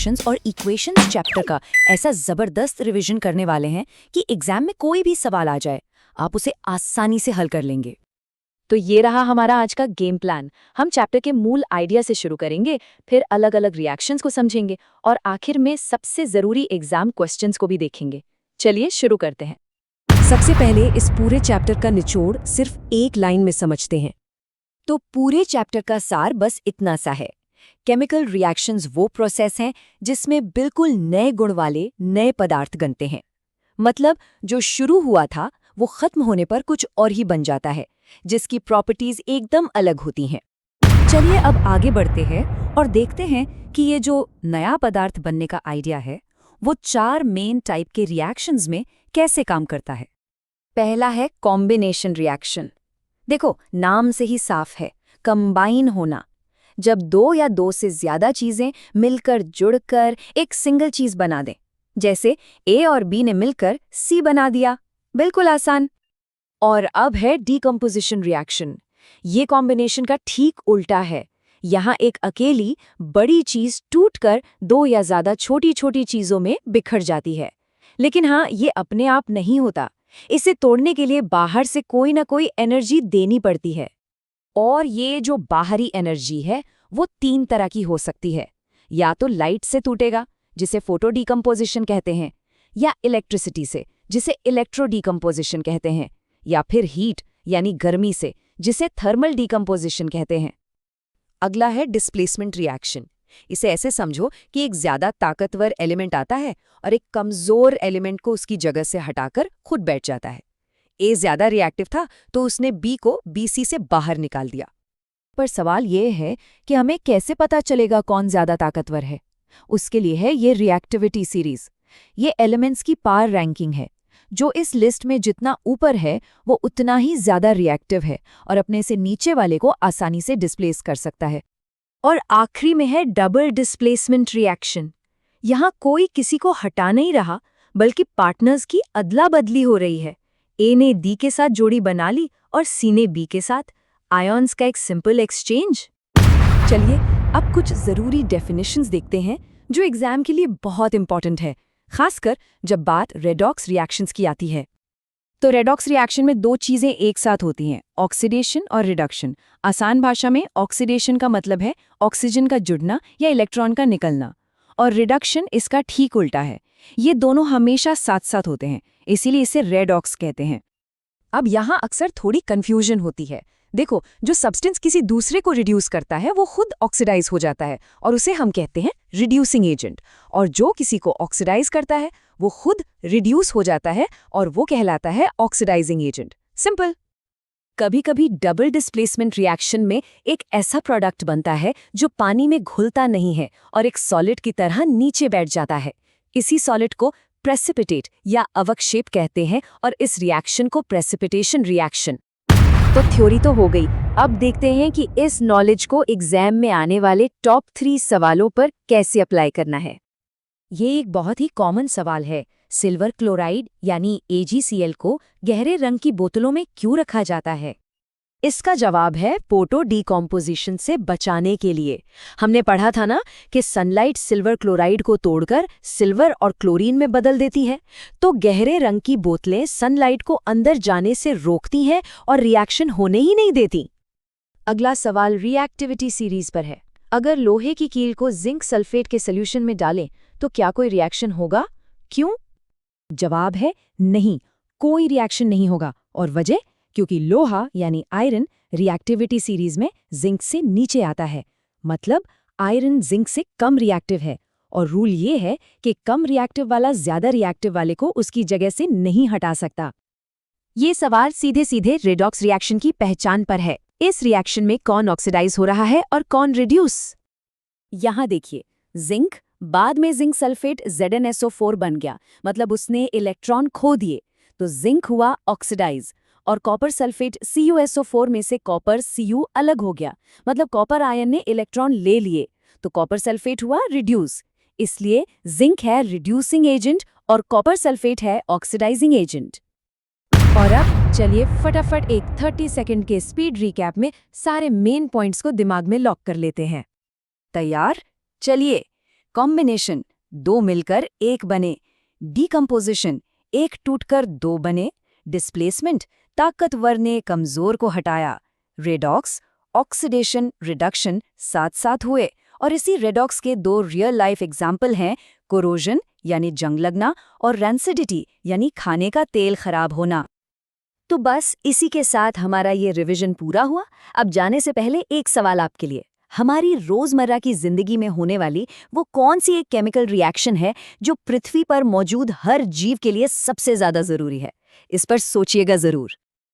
Reactions और equations chapter का ऐसा जबरदस्त रिवीजन करने वाले हैं कि एग्जाम में कोई भी सवाल आ जाए आप उसे आसानी से हल कर लेंगे। तो ये रहा हमारा आज का गेम प्लान। हम चैप्टर के मूल आइडिया से शुरू करेंगे, फिर अलग अलग रिएक्शंस को समझेंगे और आखिर में सबसे जरूरी एग्जाम क्वेश्चंस को भी देखेंगे। चलिए शुरू करते हैं। सबसे पहले इस पूरे चैप्टर का निचोड़ सिर्फ एक लाइन में समझते हैं। तो पूरे चैप्टर का सार बस इतना सा है। केमिकल रिएक्शंस वो प्रोसेस हैं जिसमें बिल्कुल नए गुण वाले नए पदार्थ बनते हैं। मतलब जो शुरू हुआ था वो खत्म होने पर कुछ और ही बन जाता है, जिसकी प्रॉपर्टीज एकदम अलग होती हैं। चलिए अब आगे बढ़ते हैं और देखते हैं कि ये जो नया पदार्थ बनने का आइडिया है वो 4 मेन टाइप के रिएक्शंस में कैसे काम करता है। पहला है कॉम्बिनेशन रिएक्शन। देखो नाम से ही साफ है, कंबाइन होना। जब 2 या 2 से ज्यादा चीजें मिलकर जुड़कर एक सिंगल चीज बना दें, जैसे ए और बी ने मिलकर सी बना दिया। बिल्कुल आसान। और अब है डीकंपोजिशन रिएक्शन। ये कॉम्बिनेशन का ठीक उल्टा है। यहाँ एक अकेली बड़ी चीज टूटकर 2 या ज्यादा छोटी छोटी चीजों में बिखर जाती है। लेकिन हाँ, ये अपने आप नहीं होता। इसे तोड़ने के लिए बाहर से कोई ना कोई एनर्जी देनी पड़ती है। और ये जो बाहरी एनर्जी है वो 3 तरह की हो सकती है। या तो लाइट से टूटेगा, जिसे फोटो डीकंपोजिशन कहते हैं, या इलेक्ट्रिसिटी से, जिसे इलेक्ट्रो डीकंपोजिशन कहते हैं, या फिर हीट यानी गर्मी से, जिसे थर्मल डीकंपोजिशन कहते हैं। अगला है डिस्प्लेसमेंट रिएक्शन। इसे ऐसे समझो कि एक ज्यादा ताकतवर एलिमेंट आता है और एक कमजोर एलिमेंट को उसकी जगह से हटाकर खुद बैठ जाता है। ए ज्यादा रिएक्टिव था तो उसने बी को बीसी से बाहर निकाल दिया। पर सवाल ये है कि हमें कैसे पता चलेगा कौन ज्यादा ताकतवर है। उसके लिए है ये रिएक्टिविटी सीरीज। ये एलिमेंट्स की पावर रैंकिंग है। जो इस लिस्ट में जितना ऊपर है वो उतना ही ज्यादा रिएक्टिव है और अपने से नीचे वाले को आसानी से डिस्प्लेस कर सकता है। और आखिरी में है डबल डिस्प्लेसमेंट रिएक्शन। यहाँ कोई किसी को हटा नहीं रहा, बल्कि पार्टनर्स की अदला बदली हो रही है। ए ने डी के साथ जोड़ी बना ली और सी ने बी के साथ। आयॉन्स का एक सिंपल एक्सचेंज। चलिए अब कुछ जरूरी डेफिनेशंस देखते हैं जो एग्जाम के लिए बहुत इंपॉर्टेंट है, खासकर जब बात रेडॉक्स रिएक्शंस की आती है। तो रेडॉक्स रिएक्शन में 2 चीजें एक साथ होती हैं, ऑक्सीडेशन और रिडक्शन। आसान भाषा में ऑक्सीडेशन का मतलब है ऑक्सीजन का जुड़ना या इलेक्ट्रॉन का निकलना, और रिडक्शन इसका ठीक उल्टा है। ये दोनों हमेशा साथ साथ होते हैं, इसीलिए इसे रेडॉक्स कहते हैं। अब यहाँ अक्सर थोड़ी कंफ्यूजन होती है। देखो, जो सब्सटेंस किसी दूसरे को रिड्यूस करता है वो खुद ऑक्सीडाइज हो जाता है और उसे हम कहते हैं रिड्यूसिंग एजेंट, और जो किसी को ऑक्सीडाइज करता है वो खुद रिड्यूस हो जाता है और वो कहलाता है ऑक्सीडाइजिंग एजेंट। सिंपल। कभी-कभी डबल डिस्प्लेसमेंट रिएक्शन में एक ऐसा प्रोडक्ट बनता है जो पानी में घुलता नहीं है और एक सॉलिड की तरह नीचे बैठ जाता है। इसी सॉलिड को प्रेसिपिटेट या अवक्षेप कहते हैं और इस रिएक्शन को प्रेसिपिटेशन रिएक्शन। तो थ्योरी तो हो गई। अब देखते हैं कि इस नॉलेज को एग्जाम में आने वाले टॉप 3 सवालों पर कैसे अप्लाई करना है। ये एक बहुत ही कॉमन सवाल है। सिल्वर क्लोराइड यानी AgCl को गहरे रंग की बोतलों में क्यों रखा जाता है? इसका जवाब है फोटो डीकॉम्पोजिशन से बचाने के लिए। हमने पढ़ा था ना कि सनलाइट सिल्वर क्लोराइड को तोड़कर सिल्वर और क्लोरीन में बदल देती है, तो गहरे रंग की बोतलें सनलाइट को अंदर जाने से रोकती हैं और रिएक्शन होने ही नहीं देती। अगला सवाल रिएक्टिविटी सीरीज पर है। अगर लोहे की कील को जिंक सल्फेट के सॉल्यूशन में डालें तो क्या कोई रिएक्शन होगा? क्यों? जवाब है नहीं, कोई रिएक्शन नहीं होगा। और वजह? क्योंकि लोहा यानी आयरन रिएक्टिविटी सीरीज में जिंक से नीचे आता है। मतलब आयरन जिंक से कम रिएक्टिव है, और रूल ये है कि कम रिएक्टिव वाला ज्यादा रिएक्टिव वाले को उसकी जगह से नहीं हटा सकता। ये सवाल सीधे सीधे रेडॉक्स रिएक्शन की पहचान पर है। इस रिएक्शन में कौन ऑक्सीडाइज हो रहा है और कौन रिड्यूस? यहाँ देखिए, जिंक बाद में जिंक सल्फेट ZnSO4 बन गया, मतलब उसने इलेक्ट्रॉन खो दिए, तो जिंक हुआ ऑक्सीडाइज। और कॉपर सल्फेट CuSO4 में से कॉपर Cu अलग हो गया, मतलब कॉपर आयन ने इलेक्ट्रॉन ले लिए, तो कॉपर सल्फेट हुआ रिड्यूस। इसलिए जिंक है रिड्यूसिंग एजेंट और कॉपर सल्फेट है ऑक्सीडाइजिंग एजेंट। और अब चलिए फटाफट एक 30 सेकंड के स्पीड रिकैप में सारे मेन पॉइंट्स को दिमाग में लॉक कर लेते हैं। तैयार? चलिए, कॉम्बिनेशन, दो मिलकर एक बने। डीकम्पोजिशन, एक टूटकर दो बने। डिस्प्लेसमेंट, ताकतवर ने कमजोर को हटाया। रेडॉक्स, ऑक्सीडेशन, रिडक्शन साथ साथ हुए। और इसी रेडॉक्स के दो रियल लाइफ एग्जाम्पल हैं कोरोजन यानी जंग लगना और रैंसिडिटी यानी खाने का तेल खराब होना। तो बस इसी के साथ हमारा ये रिवीजन पूरा हुआ। अब जाने से पहले एक सवाल आपके लिए। हमारी रोजमर्रा की जिंदगी में होने वाली वो कौन सी एक केमिकल रिएक्शन है जो पृथ्वी पर मौजूद हर जीव के लिए सबसे ज्यादा जरूरी है? इस पर सोचिएगा जरूर।